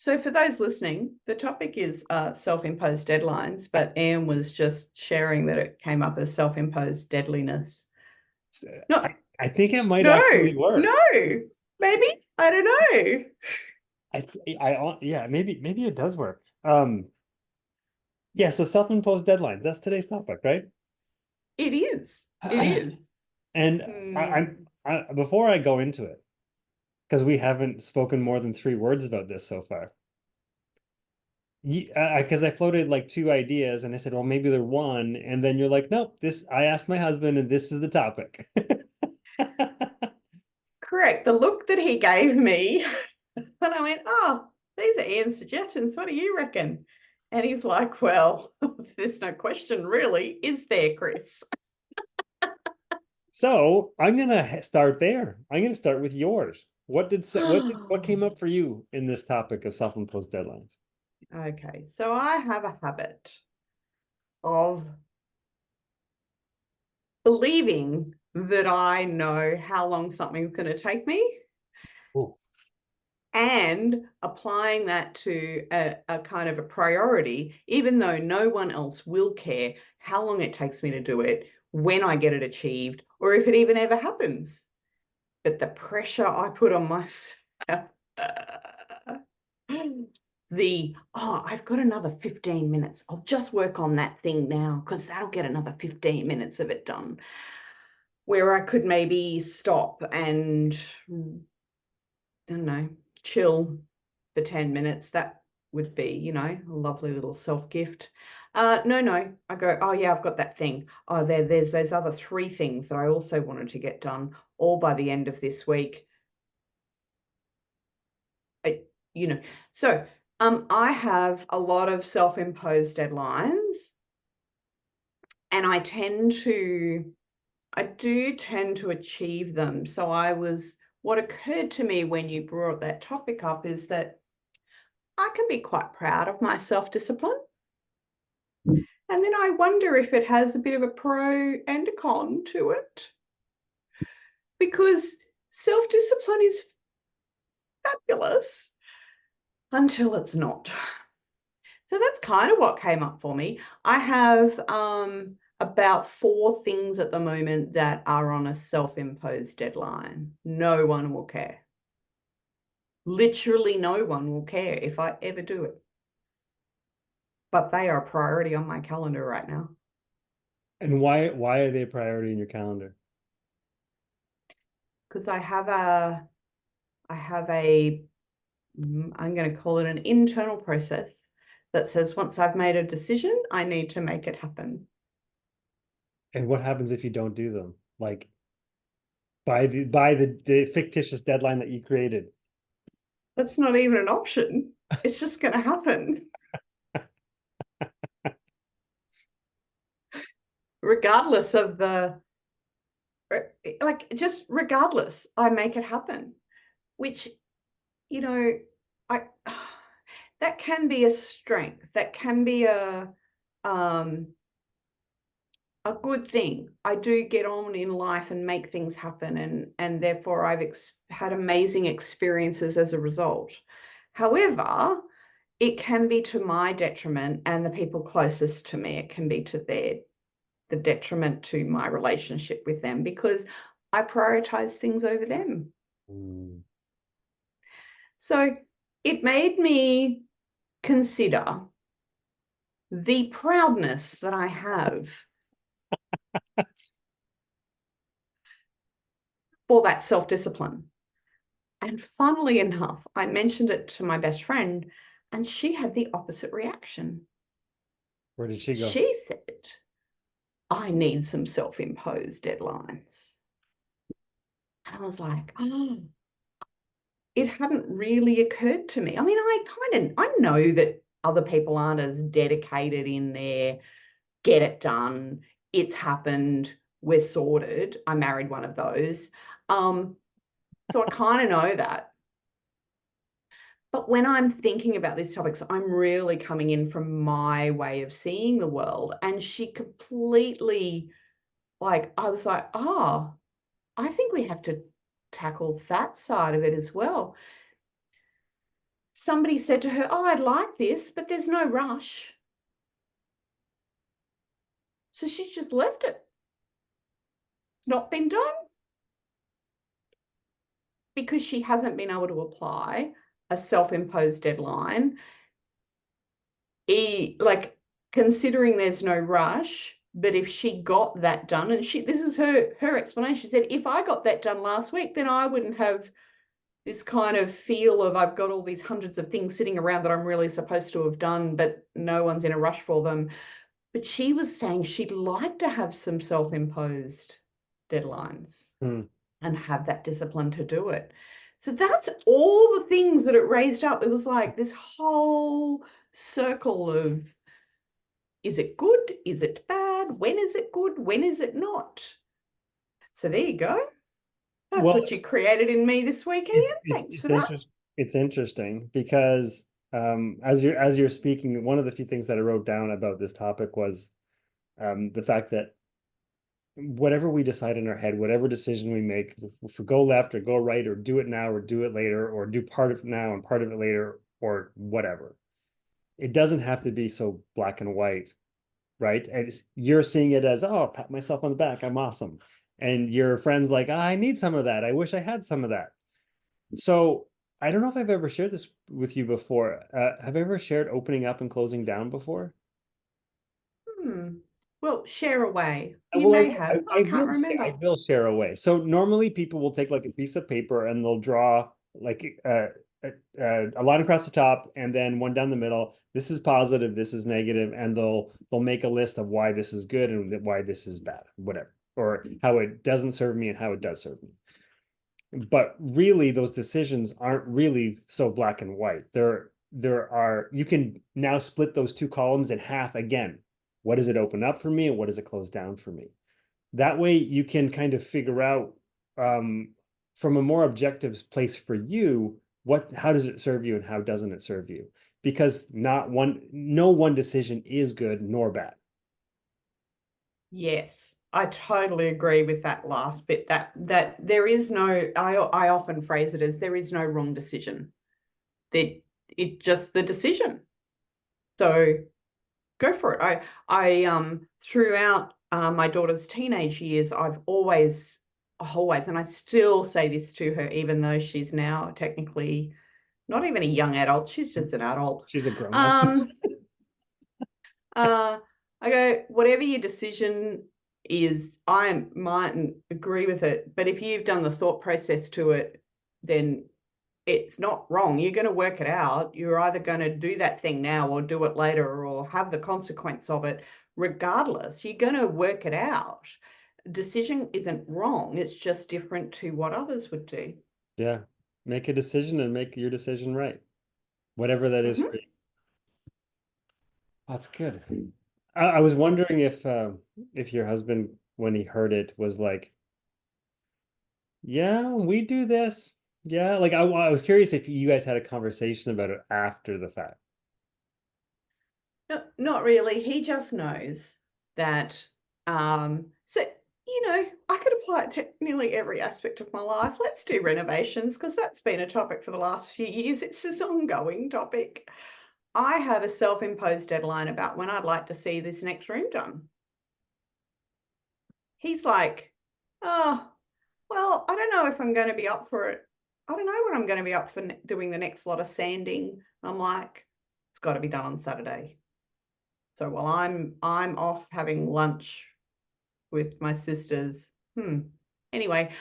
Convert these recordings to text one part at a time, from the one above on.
So for those listening, the topic is self-imposed deadlines, but Ian was just sharing that it came up as self-imposed deadliness. No, I think it might no, actually work. no, maybe. I don't know. Yeah, maybe it does work. Yeah, so self-imposed deadlines. That's today's topic, right? It is. It is. And Hmm. before I go into it, because we haven't spoken more than 3 words about this so far. Because I floated like two ideas and I said, well, maybe they're one. And then you're like, nope, I asked my husband and this is the topic. Correct. The look that he gave me when I went, oh, these are Ian's suggestions. What do you reckon? And he's like, well, there's no question, really, is there, Chris? So I'm gonna start there. I'm gonna start with yours. What came up for you in this topic of self-imposed deadlines? Okay, so I have a habit of believing that I know how long something's going to take me Ooh. and applying that to a kind of a priority, even though no one else will care how long it takes me to do it, when I get it achieved, or if it even ever happens. But the pressure I put on myself, I've got another 15 minutes. I'll just work on that thing now because that'll get another 15 minutes of it done. Where I could maybe stop and, I don't know, chill for 10 minutes. That would be, a lovely little self gift. No. I go, oh yeah, I've got that thing. Oh, there's those other 3 things that I also wanted to get done all by the end of this week. I, you know, so I have a lot of self-imposed deadlines, and I do tend to achieve them. So what occurred to me when you brought that topic up is that I can be quite proud of my self-discipline. And then I wonder if it has a bit of a pro and a con to it, because self-discipline is fabulous until it's not. So that's kind of what came up for me. I have about 4 things at the moment that are on a self-imposed deadline. No one will care. Literally no one will care if I ever do it. But they are a priority on my calendar right now. And why are they a priority in your calendar? Because I have a I'm going to call it an internal process that says once I've made a decision, I need to make it happen. And what happens if you don't do them? Like by the fictitious deadline that you created. That's not even an option. It's just going to happen. Regardless of just regardless, I make it happen, which, you know, I, that can be a strength. That can be um, a good thing. I do get on in life and make things happen, and therefore I've had amazing experiences as a result. However, it can be to my detriment and the people closest to me. It can be to the detriment to my relationship with them because I prioritize things over them. Mm. So it made me consider the proudness that I have for that self-discipline. And funnily enough, I mentioned it to my best friend, and she had the opposite reaction. Where did she go? She said, I need some self-imposed deadlines. And I was like, oh, it hadn't really occurred to me. I mean, I know that other people aren't as dedicated in their get it done, it's happened, we're sorted. I married one of those. Um, so I kind of know that. But when I'm thinking about these topics, I'm really coming in from my way of seeing the world. And she completely, I was like, oh, I think we have to tackle that side of it as well. somebody said to her, oh, I'd like this, but there's no rush. So she's just left it. Not been done. Because she hasn't been able to apply a self-imposed deadline, like considering there's no rush, but if she got that done, and this is her explanation. She said, if I got that done last week, then I wouldn't have this kind of feel of I've got all these hundreds of things sitting around that I'm really supposed to have done, but no one's in a rush for them. But she was saying she'd like to have some self-imposed deadlines and have that discipline to do it. So that's all the things that it raised up. It was like this whole circle of, is it good? Is it bad? When is it good? When is it not? So there you go. That's what you created in me this weekend. Thanks for that. It's interesting because as you're speaking, one of the few things that I wrote down about this topic was the fact that whatever we decide in our head, whatever decision we make, if we go left or go right, or do it now or do it later, or do part of it now and part of it later, or whatever, it doesn't have to be so black and white, right? And you're seeing it as, oh, pat myself on the back, I'm awesome. And your friend's like, oh, I need some of that. I wish I had some of that. So I don't know if I've ever shared this with you before. Have I ever shared opening up and closing down before? Well, share away. You may have. I can't remember. I will share away. So normally people will take like a piece of paper and they'll draw like a line across the top and then one down the middle. This is positive, this is negative, and they'll make a list of why this is good and why this is bad, whatever, or how it doesn't serve me and how it does serve me. But really, those decisions aren't really so black and white. You can now split those two columns in half again. What does it open up for me and what does it close down for me? That way you can kind of figure out from a more objective place for you, how does it serve you and how doesn't it serve you? Because no one decision is good nor bad. Yes, I totally agree with that last bit, that there is no, I often phrase it as there is no wrong decision. It just the decision. So go for it. I throughout my daughter's teenage years, I've always, and I still say this to her, even though she's now technically not even a young adult, she's just an adult. She's a grown-up. I go, whatever your decision is, I mightn't agree with it, but if you've done the thought process to it, then it's not wrong. You're going to work it out. You're either going to do that thing now or do it later or have the consequence of it. Regardless, you're going to work it out. Decision isn't wrong. It's just different to what others would do. Yeah. Make a decision and make your decision right. Whatever that is for you. That's good. I was wondering if your husband, when he heard it, was like, yeah, we do this. Yeah, like I was curious if you guys had a conversation about it after the fact. No, not really. He just knows that, so, I could apply it to nearly every aspect of my life. Let's do renovations because that's been a topic for the last few years. It's this ongoing topic. I have a self-imposed deadline about when I'd like to see this next room done. He's like, oh, well, I don't know if I'm going to be up for it. I don't know when I'm going to be up for doing the next lot of sanding. I'm like, it's got to be done on Saturday. So while I'm off having lunch with my sisters, anyway,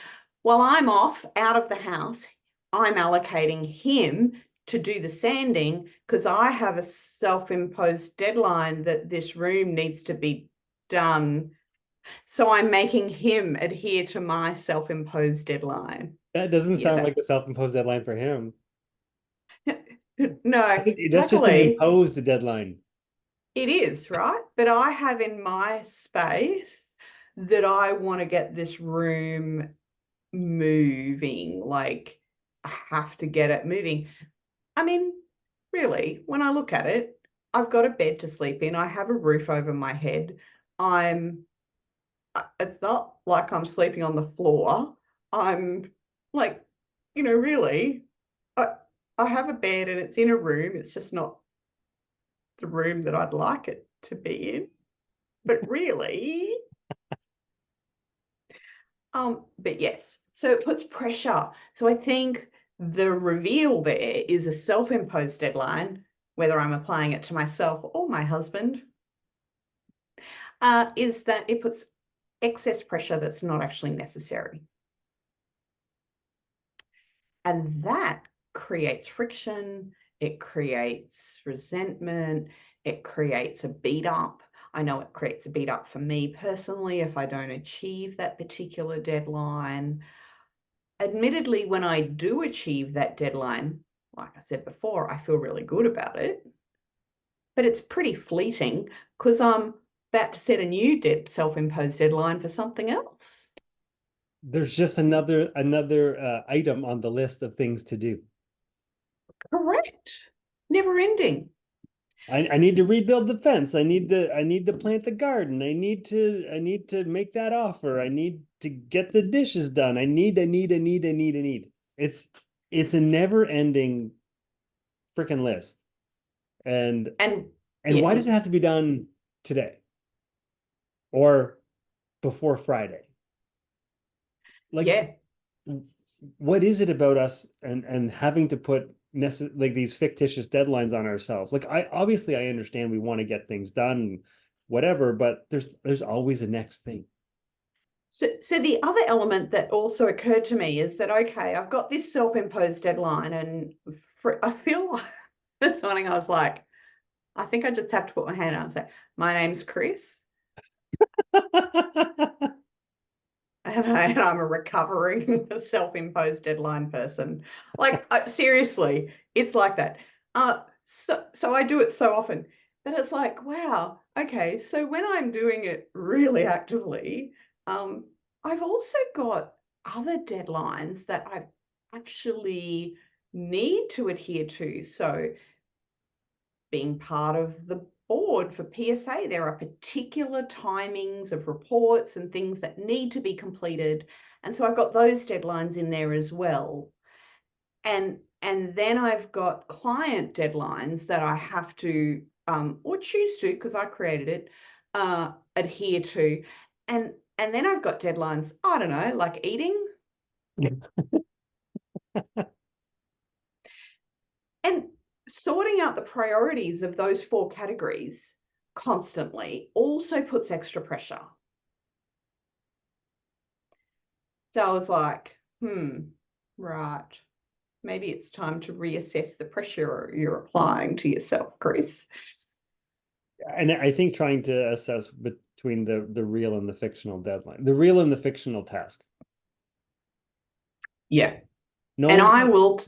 while I'm off out of the house, I'm allocating him to do the sanding because I have a self-imposed deadline that this room needs to be done. So I'm making him adhere to my self-imposed deadline. That doesn't sound like a self-imposed deadline for him. No, that's just an imposed deadline. It is, right? But I have in my space that I want to get this room moving. Like, I have to get it moving. I mean, really, when I look at it, I've got a bed to sleep in. I have a roof over my head. It's not like I'm sleeping on the floor. I'm like, really, I have a bed and it's in a room. It's just not the room that I'd like it to be in. But really, but yes, so it puts pressure. So I think the reveal there is a self-imposed deadline, whether I'm applying it to myself or my husband, is that it puts excess pressure that's not actually necessary. And that creates friction, it creates resentment, it creates a beat up. I know it creates a beat up for me personally if I don't achieve that particular deadline. Admittedly, when I do achieve that deadline, like I said before, I feel really good about it. But it's pretty fleeting because I'm about to set a new self-imposed deadline for something else. There's just another item on the list of things to do. Correct. Never ending. I need to rebuild the fence. I need to plant the garden. I need to make that offer. I need to get the dishes done. I need. It's a never ending freaking list. And And why yeah, does it have to be done today or before Friday? Like, yeah, what is it about us and having to put like these fictitious deadlines on ourselves? Like, I obviously I understand we want to get things done, whatever, but there's always a next thing. so the other element that also occurred to me is that, okay, I've got this self-imposed deadline, and I feel like this morning I was like, I think I just have to put my hand out and say, my name's Chris, and I'm a recovering self-imposed deadline person. Like, seriously, it's like that. So I do it so often, but it's like, wow, okay. So when I'm doing it really actively, um, I've also got other deadlines that I actually need to adhere to. So being part of the board for PSA, there are particular timings of reports and things that need to be completed. And so I've got those deadlines in there as well. And then I've got client deadlines that I have to or choose to, because I created it, adhere to. And then I've got deadlines, I don't know, like eating. And sorting out the priorities of those four categories constantly also puts extra pressure. So I was like, right. Maybe it's time to reassess the pressure you're applying to yourself, Chris. And I think trying to assess between the real and the fictional deadline, the real and the fictional task. Yeah. No And one's I gonna, will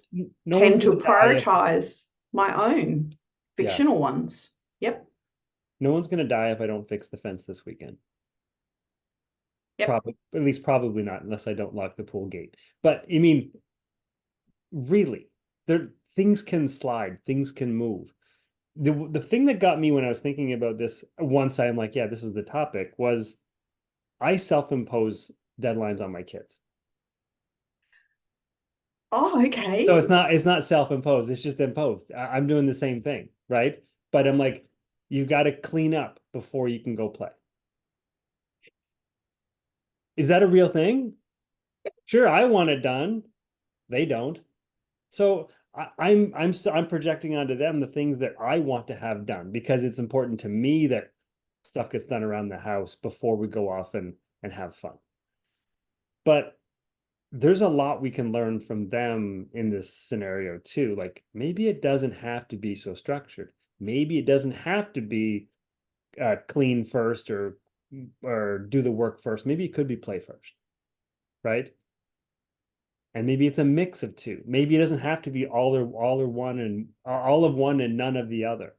no one's tend to gonna die if prioritize my own yeah, fictional ones. Yep. no one's gonna die if I don't fix the fence this weekend. Yep. Probably, at least probably not, unless I don't lock the pool gate. But I mean, really, there things can slide, things can move. The thing that got me when I was thinking about this, once I'm like, yeah, this is the topic, was I self-impose deadlines on my kids. Oh, okay. So it's not self-imposed, it's just imposed. I'm doing the same thing, right? But I'm like, you got to clean up before you can go play. Is that a real thing? Sure, I want it done. They don't. So I'm projecting onto them the things that I want to have done because it's important to me that stuff gets done around the house before we go off and have fun. But there's a lot we can learn from them in this scenario too. Like maybe it doesn't have to be so structured. Maybe it doesn't have to be clean first or do the work first. Maybe it could be play first, right? And maybe it's a mix of two. Maybe it doesn't have to be all or one and all of one and none of the other.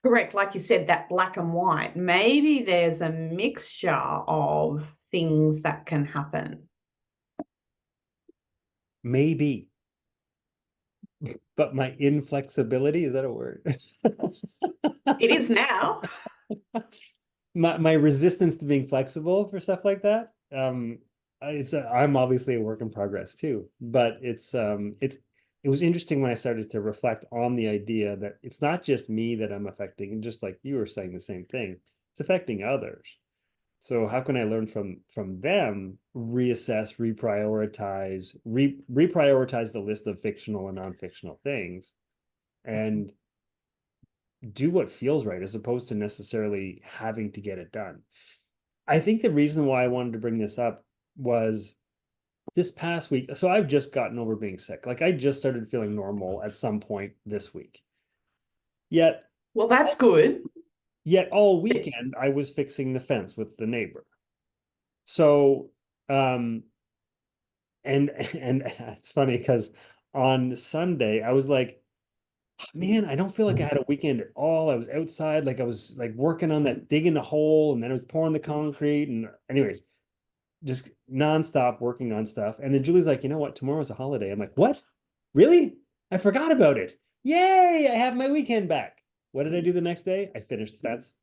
Correct. Like you said, that black and white. Maybe there's a mixture of things that can happen. Maybe. But my inflexibility, is that a word? It is now. My resistance to being flexible for stuff like that. I'm obviously a work in progress too, but it's it was interesting when I started to reflect on the idea that it's not just me that I'm affecting, and just like you were saying the same thing, it's affecting others. So how can I learn from them, reassess, reprioritize the list of fictional and non-fictional things, and do what feels right as opposed to necessarily having to get it done. I think the reason why I wanted to bring this up was this past week. So I've just gotten over being sick. Like I just started feeling normal at some point this week. Yet, Well, that's good. yet all weekend I was fixing the fence with the neighbor. So, and and it's funny because on Sunday I was like, man, I don't feel like I had a weekend at all. I was outside, like I was like working on that, digging the hole, and then I was pouring the concrete. And anyways, just nonstop working on stuff. And then Julie's like, you know what? Tomorrow's a holiday. I'm like, what? Really? I forgot about it. Yay! I have my weekend back. What did I do the next day? I finished the fence.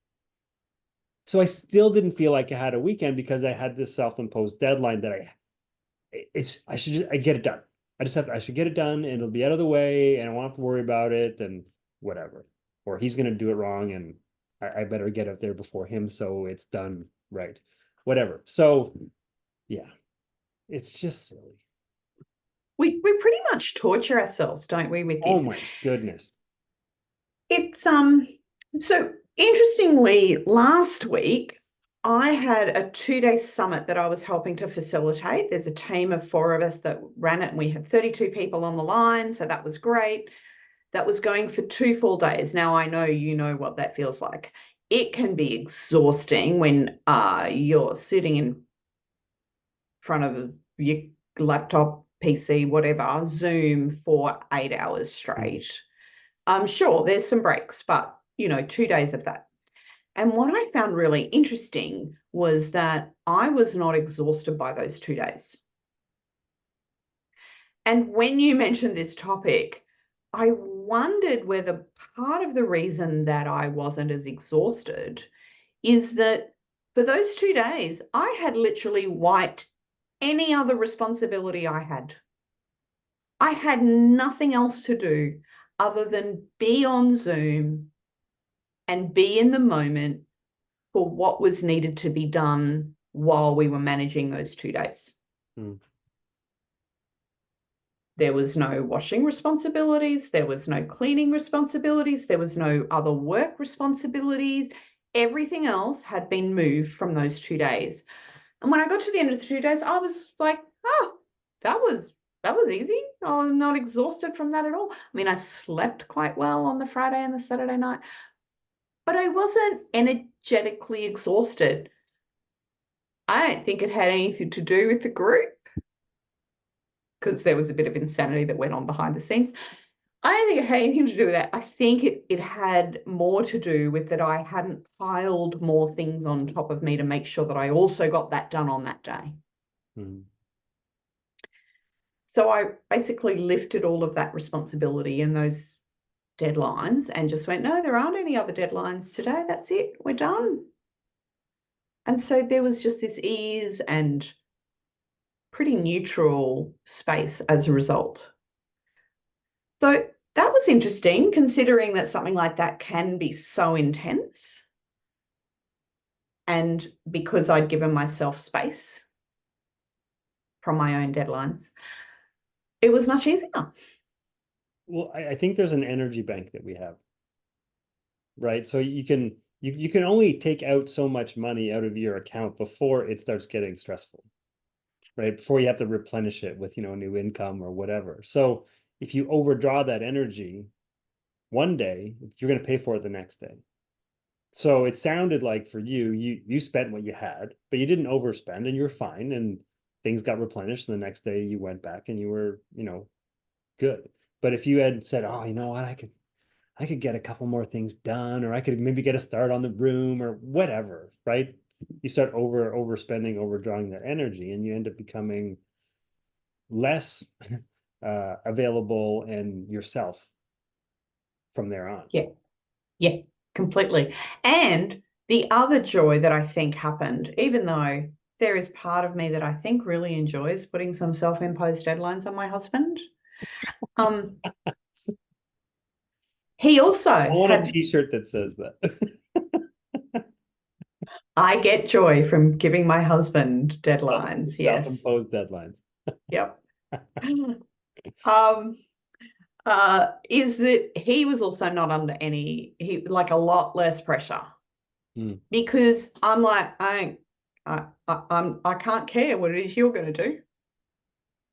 So I still didn't feel like I had a weekend because I had this self-imposed deadline that I should just I get it done. I should get it done and it'll be out of the way and I won't have to worry about it and whatever. Or he's gonna do it wrong and I better get out there before him so it's done right. Whatever. So yeah, it's just silly. We pretty much torture ourselves, don't we, with Oh this? my goodness. It's so interestingly, last week I had a 2-day summit that I was helping to facilitate. There's a team of 4 of us that ran it, and we had 32 people on the line, so that was great. That was going for 2 full days. Now I know you know what that feels like. It can be exhausting when you're sitting in front of your laptop, PC, whatever, Zoom for 8 hours straight. Sure, there's some breaks, but 2 days of that. And what I found really interesting was that I was not exhausted by those 2 days. And when you mentioned this topic, I wondered whether part of the reason that I wasn't as exhausted is that for those 2 days, I had literally wiped any other responsibility I had. I had nothing else to do other than be on Zoom and be in the moment for what was needed to be done while we were managing those 2 days. Mm. There was no washing responsibilities. There was no cleaning responsibilities. There was no other work responsibilities. Everything else had been moved from those 2 days. And when I got to the end of the 2 days, I was like, oh, that was easy. I was not exhausted from that at all. I mean, I slept quite well on the Friday and the Saturday night, but I wasn't energetically exhausted. I don't think it had anything to do with the group because there was a bit of insanity that went on behind the scenes. I don't think it had anything to do with that. I think it had more to do with that I hadn't piled more things on top of me to make sure that I also got that done on that day. Mm. So I basically lifted all of that responsibility and those deadlines and just went, no, there aren't any other deadlines today. That's it. We're done. And so there was just this ease and pretty neutral space as a result. So that was interesting, considering that something like that can be so intense. And because I'd given myself space from my own deadlines, it was much easier. Well, I think there's an energy bank that we have, right? So you can only take out so much money out of your account before it starts getting stressful, right? Before you have to replenish it with, new income or whatever. So if you overdraw that energy one day, you're going to pay for it the next day. So it sounded like for you spent what you had, but you didn't overspend and you're fine and things got replenished. And the next day you went back and you were, good. But if you had said, oh, you know what, I could get a couple more things done, or I could maybe get a start on the room or whatever, right? You start overspending, overdrawing that energy, and you end up becoming less available and yourself from there on. Yeah, completely. And the other joy that I think happened, even though there is part of me that I think really enjoys putting some self-imposed deadlines on my husband, Um, he also I want a had, t-shirt that says that. I get joy from giving my husband deadlines. Yes. Self-imposed deadlines. Yep. Um, is that he was also not under he like a lot less pressure Mm. because I'm like, I can't care what it is you're going to do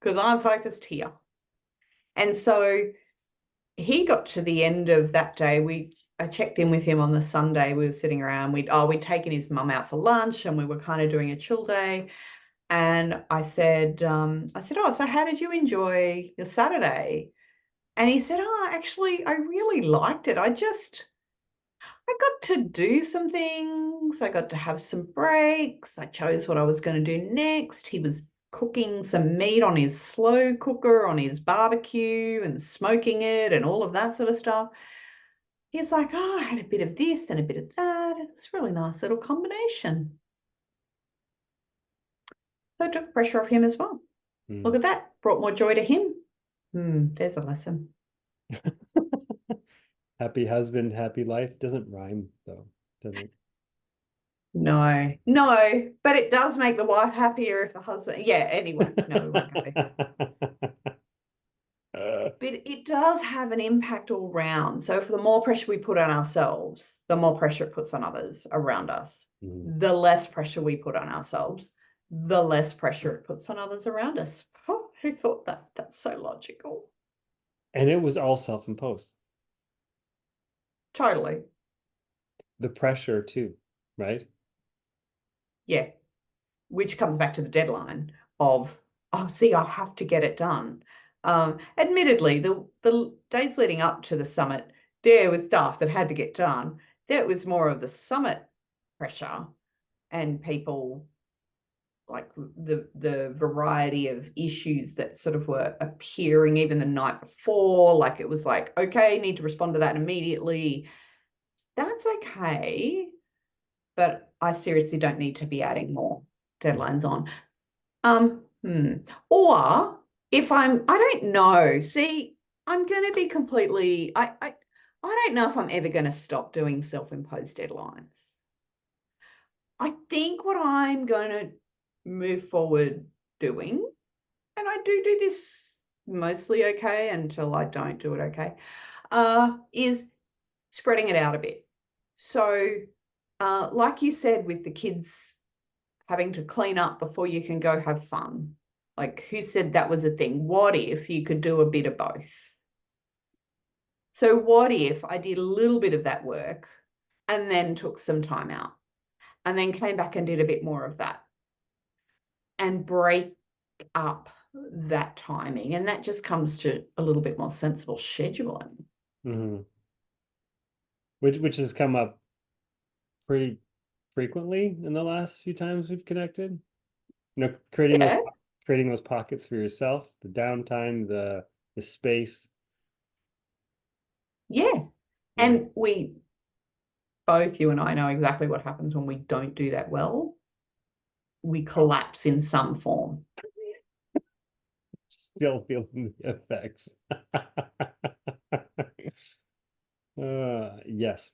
because I'm focused here. And so he got to the end of that day. I checked in with him on the Sunday. We were sitting around. We'd taken his mum out for lunch and we were kind of doing a chill day. And oh, so how did you enjoy your Saturday? And he said, oh, actually, I really liked it. I got to do some things. I got to have some breaks. I chose what I was going to do next. He was cooking some meat on his slow cooker, on his barbecue, and smoking it and all of that sort of stuff. He's like, oh, I had a bit of this and a bit of that. It was a really nice little combination. So it took pressure off him as well. Look Mm. at that. Brought more joy to him. There's a lesson. Happy husband, happy life doesn't rhyme though, does it? No, no, but it does make the wife happier if the husband. Yeah, anyway, no, we won't go there. But it does have an impact all round. So, for the more pressure we put on ourselves, the more pressure it puts on others around us. Mm. The less pressure we put on ourselves, the less pressure it puts on others around us. Oh, who thought that? That's so logical. And it was all self-imposed. Totally. The pressure too, right? Yeah. Which comes back to the deadline of, oh, see, I have to get it done. Admittedly, the days leading up to the summit, there was stuff that had to get done. That was more of the summit pressure and people like the variety of issues that sort of were appearing even the night before. Like it was like, okay, need to respond to that immediately. That's okay, but I seriously don't need to be adding more deadlines on. Or if I don't know. See, I'm going to be completely. I don't know if I'm ever going to stop doing self-imposed deadlines. I think what I'm going to move forward doing, and I do this mostly okay until I don't do it okay, is spreading it out a bit. So, like you said, with the kids having to clean up before you can go have fun. Like, who said that was a thing? What if you could do a bit of both? So, what if I did a little bit of that work and then took some time out and then came back and did a bit more of that and break up that timing? And that just comes to a little bit more sensible scheduling. Mm-hmm. Which has come up pretty frequently in the last few times we've connected. You know, Yeah, creating those pockets for yourself, the downtime, the space. yeah. Yeah. And both you and I know exactly what happens when we don't do that well. We collapse in some form. Still feeling the effects. Yes.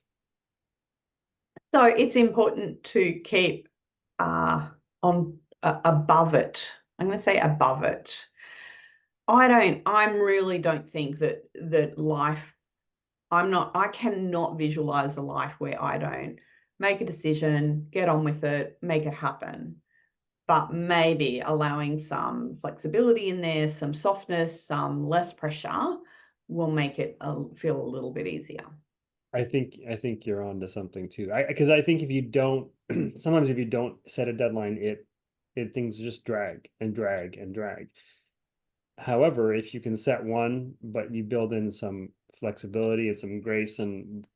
So it's important to keep on above it. I'm going to say above it. I really don't think that life, I cannot visualize a life where I don't make a decision, get on with it, make it happen. But maybe allowing some flexibility in there, some softness, some less pressure will make it feel a little bit easier. I think you're on to something too. Because I think if you don't, sometimes if you don't set a deadline, it things just drag and drag and drag. However, if you can set one, but you build in some flexibility and some grace and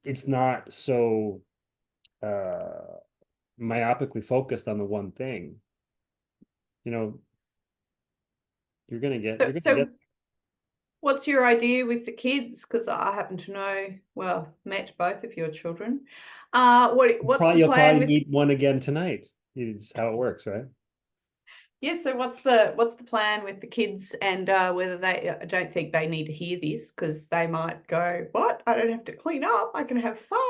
it's not so myopically focused on the one thing, you know, So, you're gonna so get what's your idea with the kids? Because I happen to know, well, met both of your children. What's the you'll plan probably with? meet one again tonight. It's how it works, right? Yeah, so what's the plan with the kids, and whether they, I don't think they need to hear this because they might go, what? I don't have to clean up. I can have fun.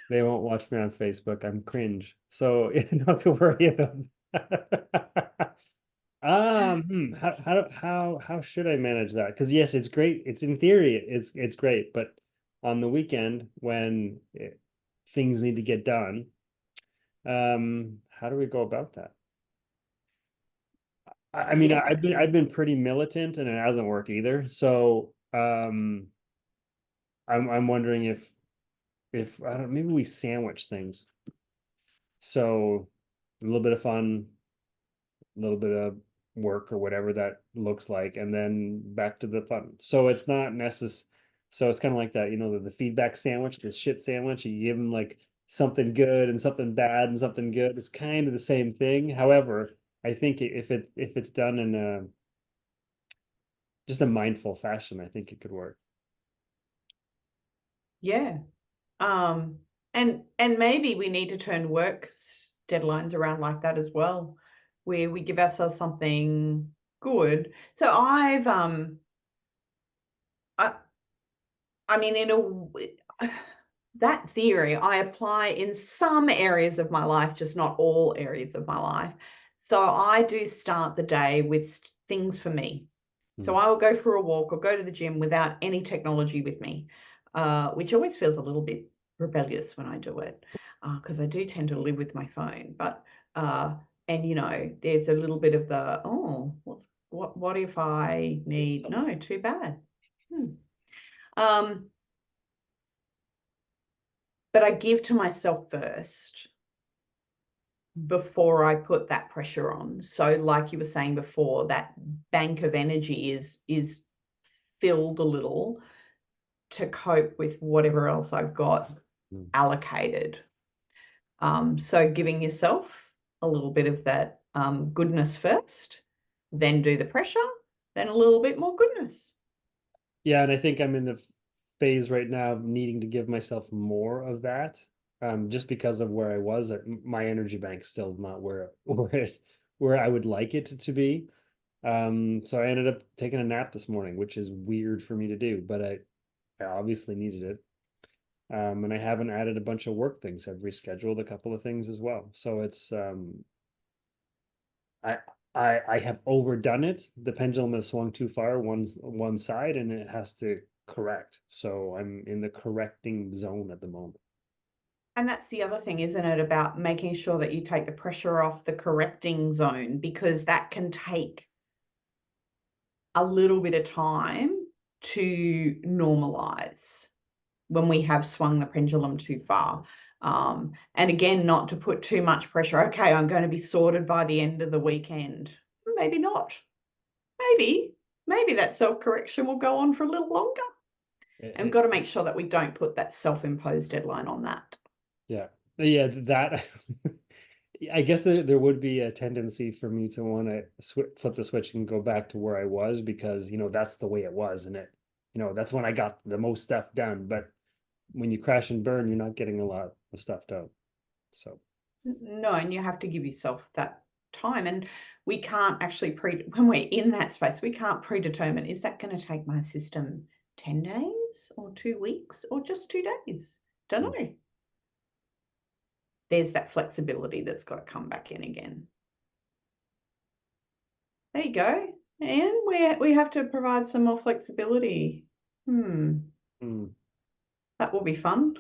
They won't watch me on Facebook. I'm cringe. So not to worry about that. How should I manage that? Because yes, it's great. It's in theory, it's great, but on the weekend when things need to get done, how do we go about that? I mean, Yeah. I've been pretty militant and it hasn't worked either. So I'm wondering if I don't maybe we sandwich things. So a little bit of fun, a little bit of work or whatever that looks like, and then back to the fun. So it's not necessary. So it's kind of like that, the feedback sandwich, the shit sandwich. You give them like something good and something bad and something good. It's kind of the same thing. However, I think if it's done in a just a mindful fashion, I think it could work. Yeah. Um, and maybe we need to turn deadlines around like that as well, where we give ourselves something good. So I, I mean, that theory I apply in some areas of my life, just not all areas of my life. So I do start the day with things for me. So Mm. I will go for a walk or go to the gym without any technology with me, which always feels a little bit rebellious when I do it, because I do tend to live with my phone. But and there's a little bit of the, oh, what if I need, Some no, too bad. Hmm. Um, but I give to myself first before I put that pressure on. So, like you were saying before, that bank of energy is filled a little to cope with whatever else I've got Mm. allocated. So giving yourself a little bit of that goodness first, then do the pressure, then a little bit more goodness. Yeah, and I think I'm in the phase right now of needing to give myself more of that, just because of where I was. My energy bank's still not where I would like it to be. So I ended up taking a nap this morning, which is weird for me to do, but I obviously needed it. And I haven't added a bunch of work things. I've rescheduled a couple of things as well. So it's I I have overdone it. The pendulum has swung too far one side and it has to correct. So I'm in the correcting zone at the moment. And that's the other thing, isn't it, about making sure that you take the pressure off the correcting zone, because that can take a little bit of time to normalize when we have swung the pendulum too far. And again, not to put too much pressure. Okay, I'm going to be sorted by the end of the weekend. Maybe not. Maybe that self-correction will go on for a little longer. And we've got to make sure that we don't put that self-imposed deadline on that. Yeah. Yeah, that I guess there would be a tendency for me to want to flip the switch and go back to where I was because, that's the way it was and that's when I got the most stuff done. But when you crash and burn, you're not getting a lot of stuff done. So, No, and you have to give yourself that time. And we can't actually when we're in that space, we can't predetermine, is that going to take my system 10 days or 2 weeks or just 2 days? Don't mm. know. There's that flexibility that's got to come back in again. There you go. And we have to provide some more flexibility. Mm. That will be fun.